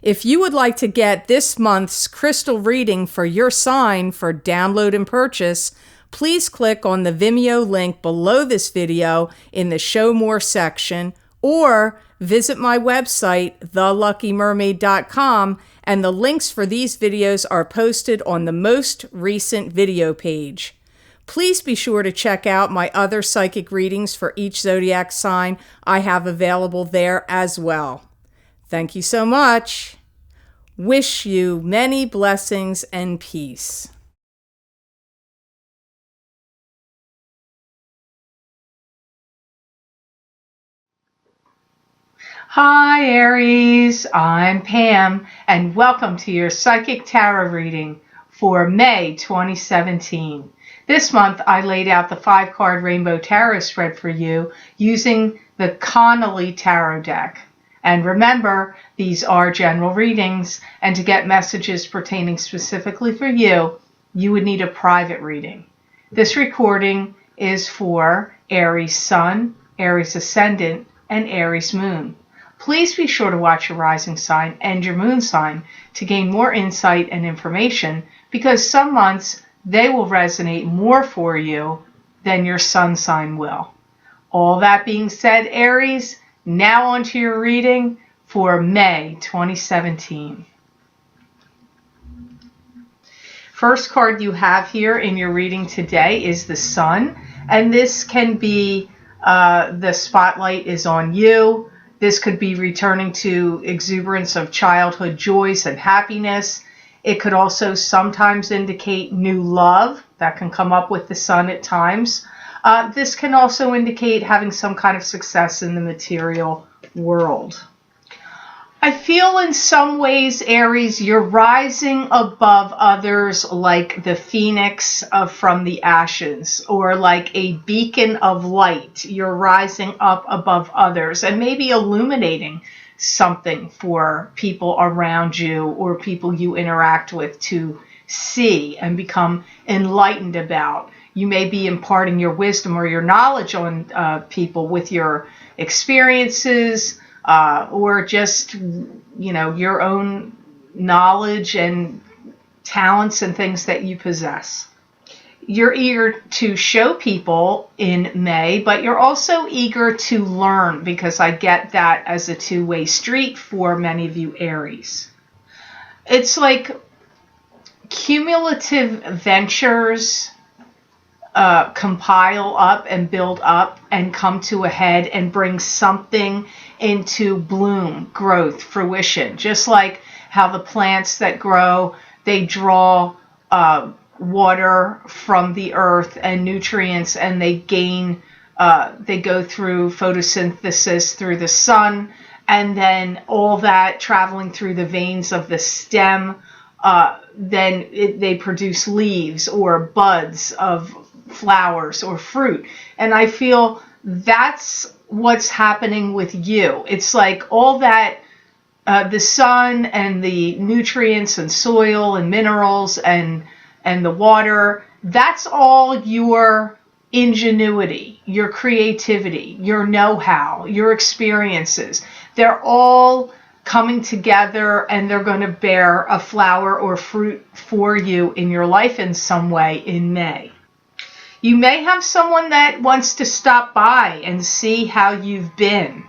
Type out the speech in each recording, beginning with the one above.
If you would like to get this month's crystal reading for your sign for download and purchase, please click on the Vimeo link below this video in the Show More section, or visit my website, theluckymermaid.com, and the links for these videos are posted on the most recent video page. Please be sure to check out my other psychic readings for each zodiac sign I have available there as well. Thank you so much. Wish you many blessings and peace. Hi Aries, I'm Pam, and welcome to your Psychic Tarot reading for May 2017. This month I laid out the 5-card Rainbow Tarot spread for you using the Connolly Tarot deck. And remember, these are general readings, and to get messages pertaining specifically for you, you would need a private reading. This recording is for Aries Sun, Aries Ascendant, and Aries Moon. Please be sure to watch your rising sign and your moon sign to gain more insight and information, because some months they will resonate more for you than your sun sign will. All that being said, Aries, now on to your reading for May 2017. First card you have here in your reading today is the Sun, and this can be the spotlight is on you. This could be returning to exuberance of childhood joys and happiness. It could also sometimes indicate new love that can come up with the Sun at times. This can also indicate having some kind of success in the material world. I feel in some ways, Aries, you're rising above others like the phoenix from the ashes, or like a beacon of light. You're rising up above others and maybe illuminating something for people around you or people you interact with to see and become enlightened about. You may be imparting your wisdom or your knowledge on people with your experiences, or just, your own knowledge and talents and things that you possess. You're eager to show people in May, but you're also eager to learn, because I get that as a two-way street for many of you Aries. It's like cumulative ventures compile up and build up and come to a head and bring something into bloom, growth, fruition. Just like how the plants that grow, they draw water from the earth and nutrients, and they go through photosynthesis through the sun, and then all that traveling through the veins of the stem, they produce leaves or buds of flowers or fruit. And I feel that's what's happening with you. It's like all that the sun and the nutrients and soil and minerals and the water, that's all your ingenuity, your creativity, your know-how, your experiences. They're all coming together, and they're going to bear a flower or fruit for you in your life in some way in May. You may have someone that wants to stop by and see how you've been,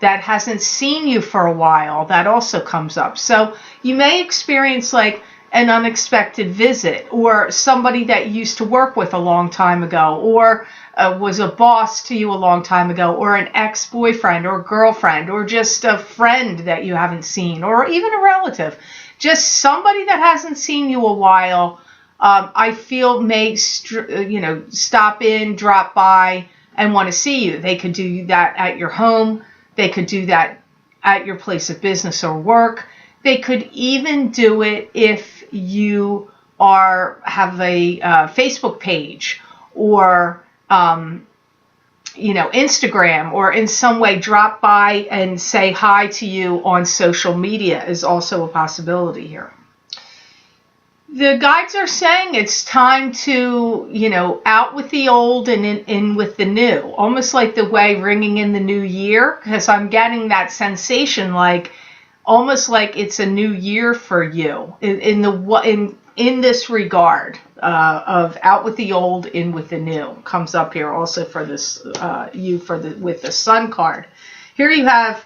that hasn't seen you for a while. That also comes up. So you may experience like an unexpected visit, or somebody that you used to work with a long time ago, or was a boss to you a long time ago, or an ex-boyfriend or girlfriend, or just a friend that you haven't seen, or even a relative. Just somebody that hasn't seen you a while, I feel may stop in, drop by, and want to see you. They could do that at your home. They could do that at your place of business or work. They could even do it if you have a Facebook page, or Instagram, or in some way drop by and say hi to you on social media is also a possibility here. The guides are saying it's time to, out with the old and in with the new, almost like the way ringing in the new year, because I'm getting that sensation like almost like it's a new year for you in this regard of out with the old, in with the new. Comes up here also for this with the Sun card. Here you have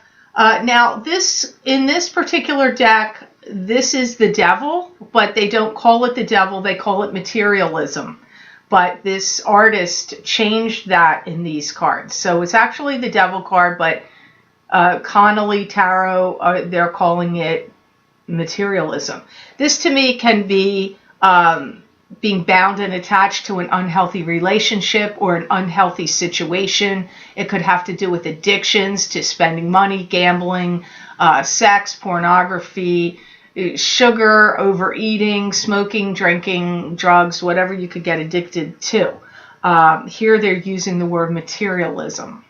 now this in this particular deck. This is the devil, but they don't call it the devil. They call it materialism. But this artist changed that in these cards. So it's actually the devil card, but Connolly Tarot, they're calling it materialism. This to me can be being bound and attached to an unhealthy relationship or an unhealthy situation. It could have to do with addictions, to spending money, gambling, sex, pornography, sugar, overeating, smoking, drinking, drugs, whatever you could get addicted to. Here they're using the word materialism.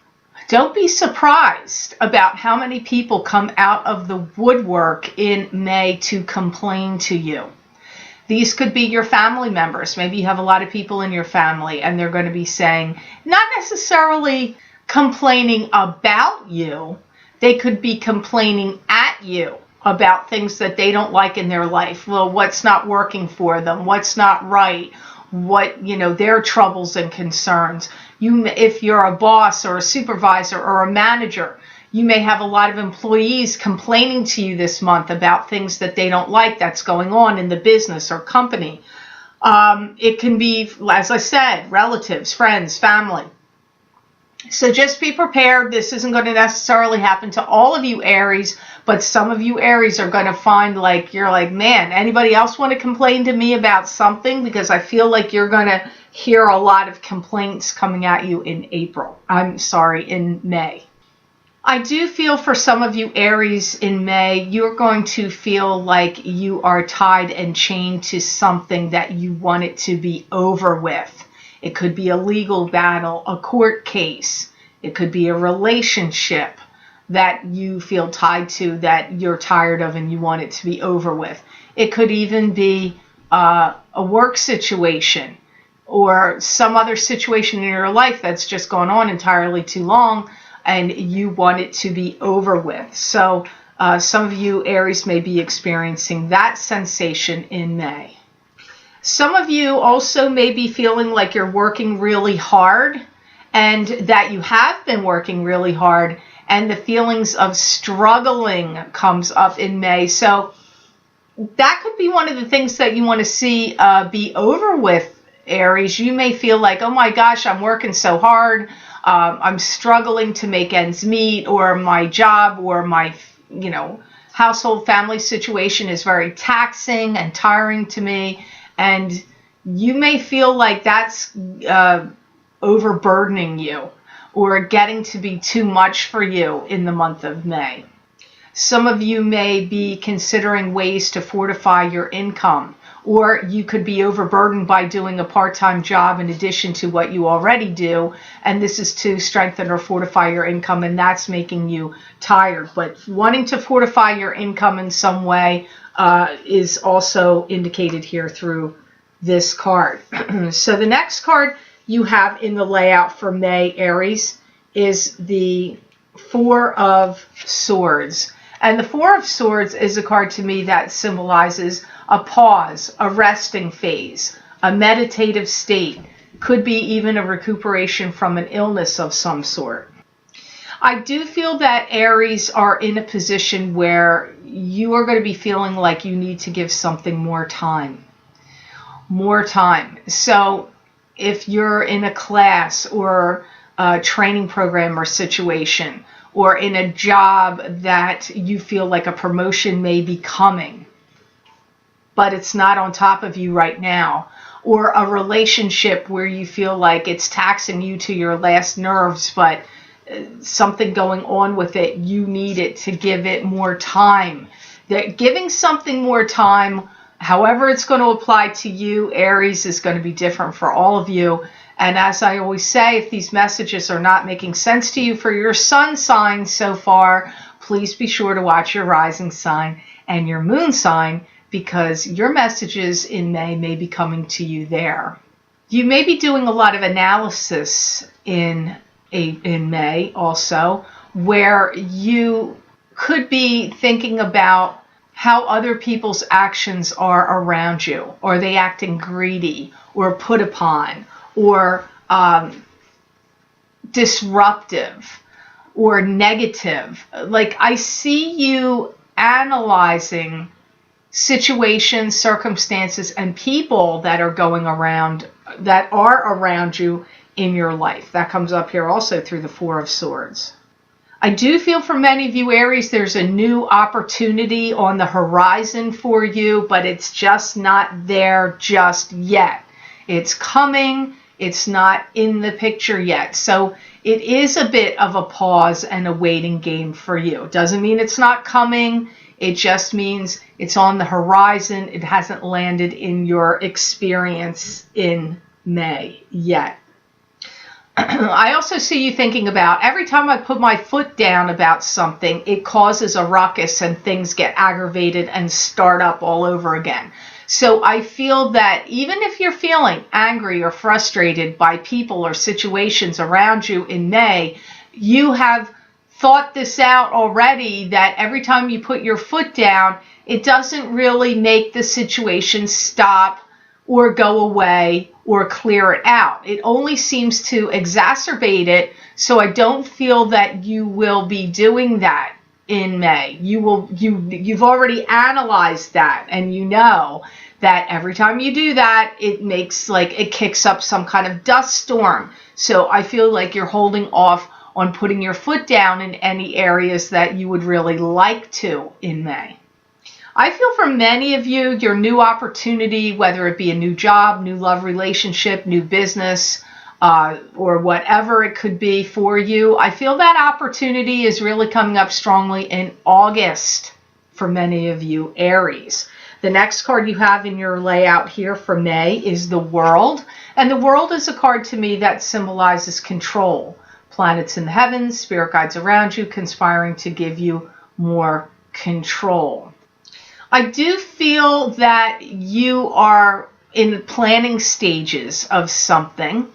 Don't be surprised about how many people come out of the woodwork in May to complain to you. These could be your family members. Maybe you have a lot of people in your family and they're going to be saying, not necessarily complaining about you, they could be complaining at you about things that they don't like in their life. Well, what's not working for them, what's not right, what, their troubles and concerns. If you're a boss or a supervisor or a manager, you may have a lot of employees complaining to you this month about things that they don't like that's going on in the business or company. It can be, as I said, relatives, friends, family. So just be prepared. This isn't going to necessarily happen to all of you Aries, but some of you Aries are going to find you're like, man, anybody else want to complain to me about something? Because I feel like you're going to hear a lot of complaints coming at you in in May. I do feel for some of you Aries in May, you're going to feel like you are tied and chained to something that you want it to be over with. It could be a legal battle, a court case. It could be a relationship that you feel tied to, that you're tired of and you want it to be over with. It could even be a work situation or some other situation in your life that's just gone on entirely too long and you want it to be over with. So some of you Aries may be experiencing that sensation in May. Some of you also may be feeling like you're working really hard and that you have been working really hard, and the feelings of struggling comes up in May. So that could be one of the things that you want to see be over with, Aries. You may feel like, oh my gosh, I'm working so hard. I'm struggling to make ends meet, or my job or my, household family situation is very taxing and tiring to me. And you may feel like that's overburdening you or getting to be too much for you in the month of May. Some of you may be considering ways to fortify your income, or you could be overburdened by doing a part-time job in addition to what you already do, and this is to strengthen or fortify your income, and that's making you tired. But wanting to fortify your income in some way is also indicated here through this card. So the next card you have in the layout for May, Aries, is the Four of Swords. And the Four of Swords is a card to me that symbolizes a pause, a resting phase, a meditative state. Could be even a recuperation from an illness of some sort. I do feel that Aries are in a position where you are going to be feeling like you need to give something more time. More time. So if you're in a class or a training program or situation, or in a job that you feel like a promotion may be coming, but it's not on top of you right now, or a relationship where you feel like it's taxing you to your last nerves, but something going on with it, you need it to give it more time. That giving something more time, however it's going to apply to you, Aries, is going to be different for all of you. And as I always say, if these messages are not making sense to you for your sun sign so far, please be sure to watch your rising sign and your moon sign, because your messages in May may be coming to you there. You may be doing a lot of analysis in May also, where you could be thinking about how other people's actions are around you. Are they acting greedy or put upon or disruptive or negative? Like, I see you analyzing situations, circumstances, and people that are around you in your life. That comes up here also through the Four of Swords. I do feel for many of you, Aries, there's a new opportunity on the horizon for you, but it's just not there just yet. It's coming. It's not in the picture yet. So it is a bit of a pause and a waiting game for you. Doesn't mean it's not coming. It just means it's on the horizon. It hasn't landed in your experience in May yet. I also see you thinking about every time I put my foot down about something, it causes a ruckus and things get aggravated and start up all over again. So I feel that even if you're feeling angry or frustrated by people or situations around you in May, you have thought this out already, that every time you put your foot down, it doesn't really make the situation stop or go away or clear it out. It only seems to exacerbate it. So I don't feel that you will be doing that in May. You've already analyzed that, and you know that every time you do that, it kicks up some kind of dust storm. So I feel like you're holding off on putting your foot down in any areas that you would really like to in May. I feel for many of you, your new opportunity, whether it be a new job, new love relationship, new business, or whatever it could be for you, I feel that opportunity is really coming up strongly in August for many of you, Aries. The next card you have in your layout here for May is the World. And the World is a card to me that symbolizes control. Planets in the heavens, spirit guides around you, conspiring to give you more control. I do feel that you are in planning stages of something,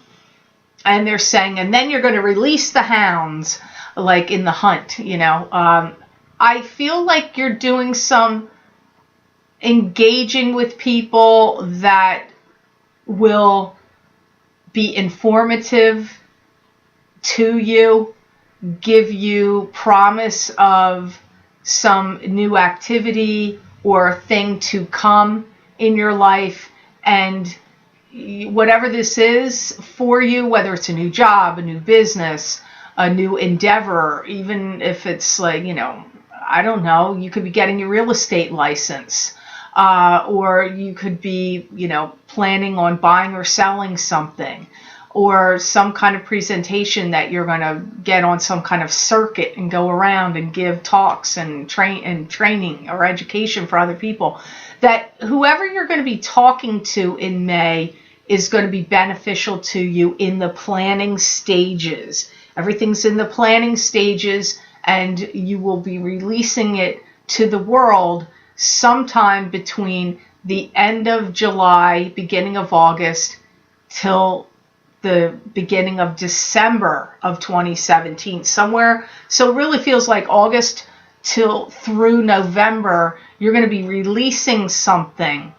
and they're saying, and then you're going to release the hounds, like in the hunt, I feel like you're doing some engaging with people that will be informative to you, give you promise of some new activity or thing to come in your life. And whatever this is for you, whether it's a new job, a new business, a new endeavor, even if it's like, I don't know, you could be getting your real estate license, or you could be, planning on buying or selling something, or some kind of presentation that you're going to get on some kind of circuit and go around and give talks and training or education for other people. That whoever you're going to be talking to in May is going to be beneficial to you in the planning stages. Everything's in the planning stages, and you will be releasing it to the world sometime between the end of July, beginning of August, till the beginning of December of 2017, somewhere. So it really feels like August through November, you're going to be releasing something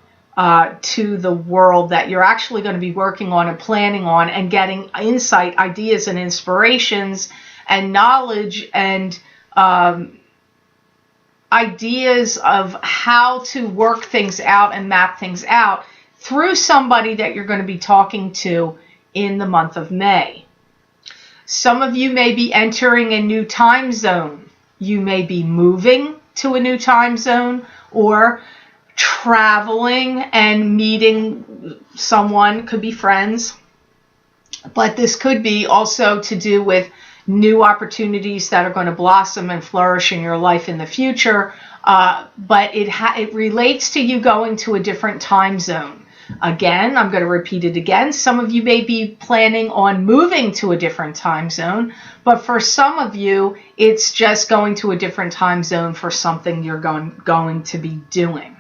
to the world that you're actually going to be working on and planning on, and getting insight, ideas, and inspirations and knowledge and ideas of how to work things out and map things out through somebody that you're going to be talking to in the month of May. Some of you may be entering a new time zone. You may be moving to a new time zone, or traveling and meeting someone, could be friends. But this could be also to do with new opportunities that are going to blossom and flourish in your life in the future. But it relates to you going to a different time zone. Again, I'm going to repeat it again. Some of you may be planning on moving to a different time zone, but for some of you, it's just going to a different time zone for something you're going to be doing.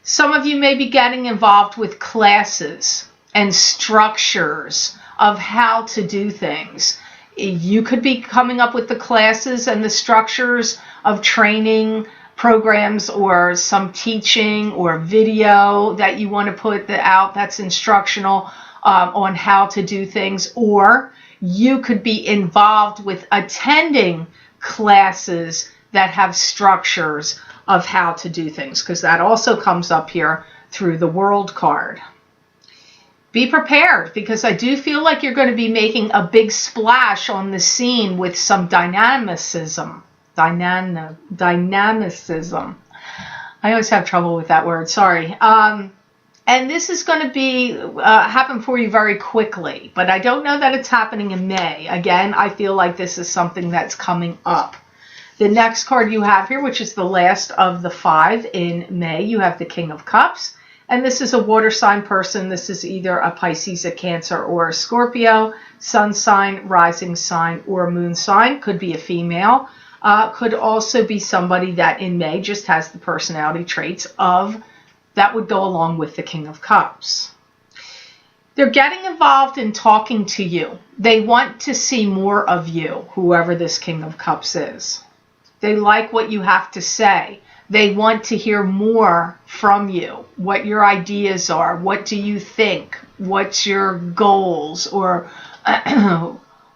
Some of you may be getting involved with classes and structures of how to do things. You could be coming up with the classes and the structures of training programs or some teaching or video that you want to put out that's instructional on how to do things, or you could be involved with attending classes that have structures of how to do things, because that also comes up here through the World card. Be prepared, because I do feel like you're going to be making a big splash on the scene with some dynamicism. Dynamicism. I always have trouble with that word, sorry. And this is going to be happen for you very quickly, but I don't know that it's happening in May. Again, I feel like this is something that's coming up. The next card you have here, which is the last of the 5 in May, you have the King of Cups. And this is a water sign person. This is either a Pisces, a Cancer, or a Scorpio. Sun sign, rising sign, or moon sign. Could be a female. Could also be somebody that in May just has the personality traits of that would go along with the King of Cups. They're getting involved in talking to you. They want to see more of you, whoever this King of Cups is. They like what you have to say. They want to hear more from you, what your ideas are, what do you think, what's your goals, or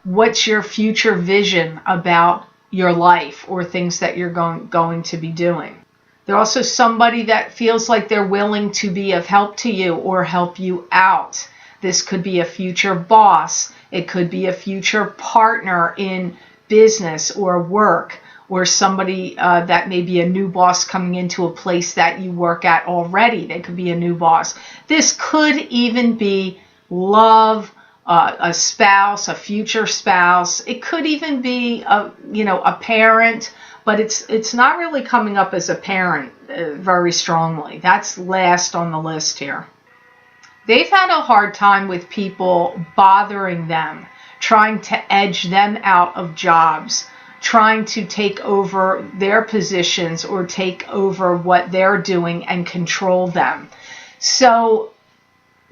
what's your future vision about your life or things that you're going to be doing. They're also somebody that feels like they're willing to be of help to you or help you out. This could be a future boss. It could be a future partner in business or work, or somebody that may be a new boss coming into a place that you work at already. They could be a new boss. This could even be love, a spouse, a future spouse. It could even be a parent, but it's not really coming up as a parent very strongly. That's last on the list here. They've had a hard time with people bothering them, trying to edge them out of jobs, trying to take over their positions or take over what they're doing and control them. So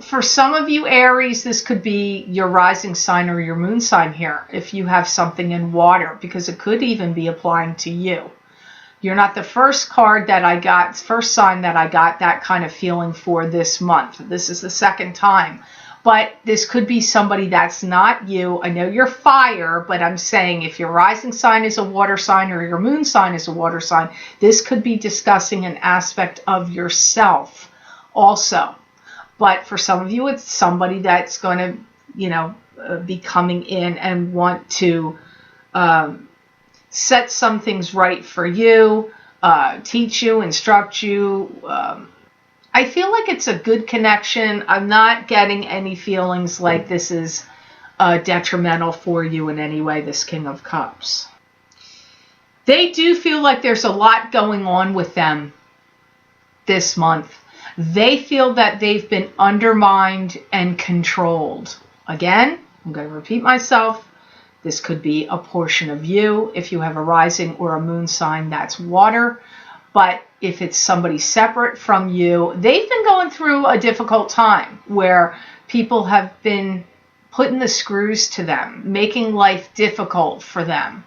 for some of you Aries, this could be your rising sign or your moon sign here if you have something in water, because it could even be applying to you. You're not the first card that I got, first sign that I got that kind of feeling for this month. This is the second time. But this could be somebody that's not you. I know you're fire, but I'm saying if your rising sign is a water sign or your moon sign is a water sign, this could be discussing an aspect of yourself also. But for some of you, it's somebody that's going to, be coming in and want to set some things right for you, teach you, instruct you. I feel like it's a good connection. I'm not getting any feelings like this is detrimental for you in any way, this King of Cups. They do feel like there's a lot going on with them this month. They feel that they've been undermined and controlled. Again, I'm going to repeat myself. This could be a portion of you. If you have a rising or a moon sign, that's water. But if it's somebody separate from you, they've been going through a difficult time where people have been putting the screws to them, making life difficult for them,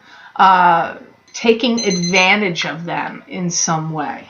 taking advantage of them in some way.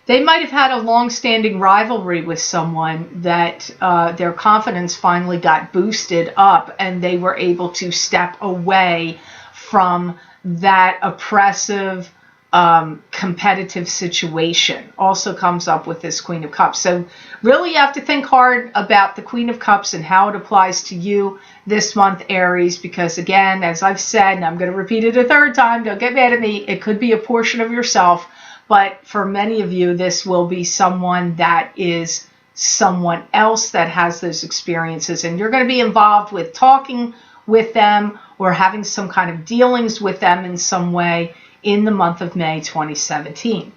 They might have had a long-standing rivalry with someone that their confidence finally got boosted up and they were able to step away from that oppressive, competitive situation. Also comes up with this Queen of Cups. So really you have to think hard about the Queen of Cups and how it applies to you this month, Aries, because again, as I've said, and I'm going to repeat it a third time, don't get mad at me, it could be a portion of yourself. But for many of you, this will be someone that is someone else that has those experiences. And you're going to be involved with talking with them or having some kind of dealings with them in some way in the month of May 2017.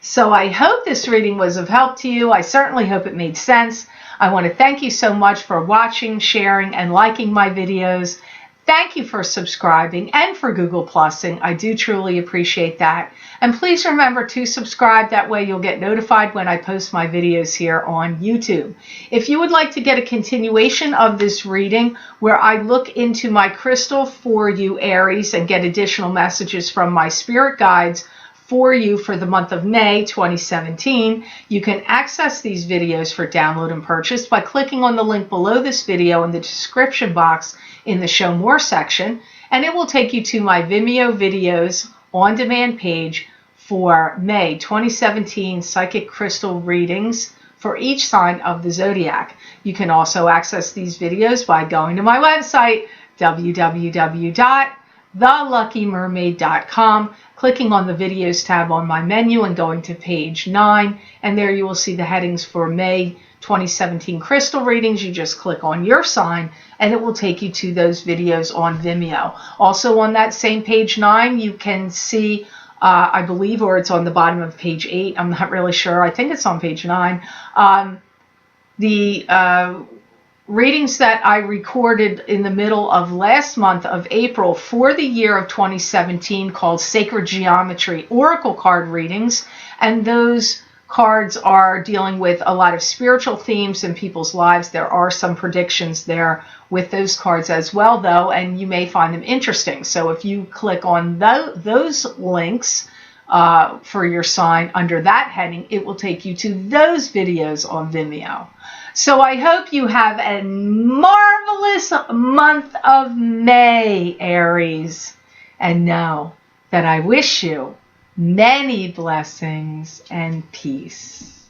So I hope this reading was of help to you. I certainly hope it made sense. I want to thank you so much for watching, sharing, and liking my videos. Thank you for subscribing and for Google Plusing. I do truly appreciate that. And please remember to subscribe. That way you'll get notified when I post my videos here on YouTube. If you would like to get a continuation of this reading where I look into my crystal for you, Aries, and get additional messages from my spirit guides for you for the month of May 2017, you can access these videos for download and purchase by clicking on the link below this video in the description box in the Show More section, and it will take you to my Vimeo videos on demand page for May 2017 psychic crystal readings for each sign of the zodiac. You can also access these videos by going to my website, www.theluckymermaid.com, clicking on the videos tab on my menu and going to page 9, and there you will see the headings for May 2017 crystal readings. You just click on your sign and it will take you to those videos on Vimeo. Also on that same page 9, you can see, I believe, or it's on the bottom of page 8, I'm not really sure, I think it's on page 9, the readings that I recorded in the middle of last month of April for the year of 2017 called Sacred Geometry Oracle card readings, and those cards are dealing with a lot of spiritual themes in people's lives. There are some predictions there with those cards as well, though, and you may find them interesting. So if you click on those links for your sign under that heading, it will take you to those videos on Vimeo. So I hope you have a marvelous month of May, Aries, and know that I wish you many blessings and peace.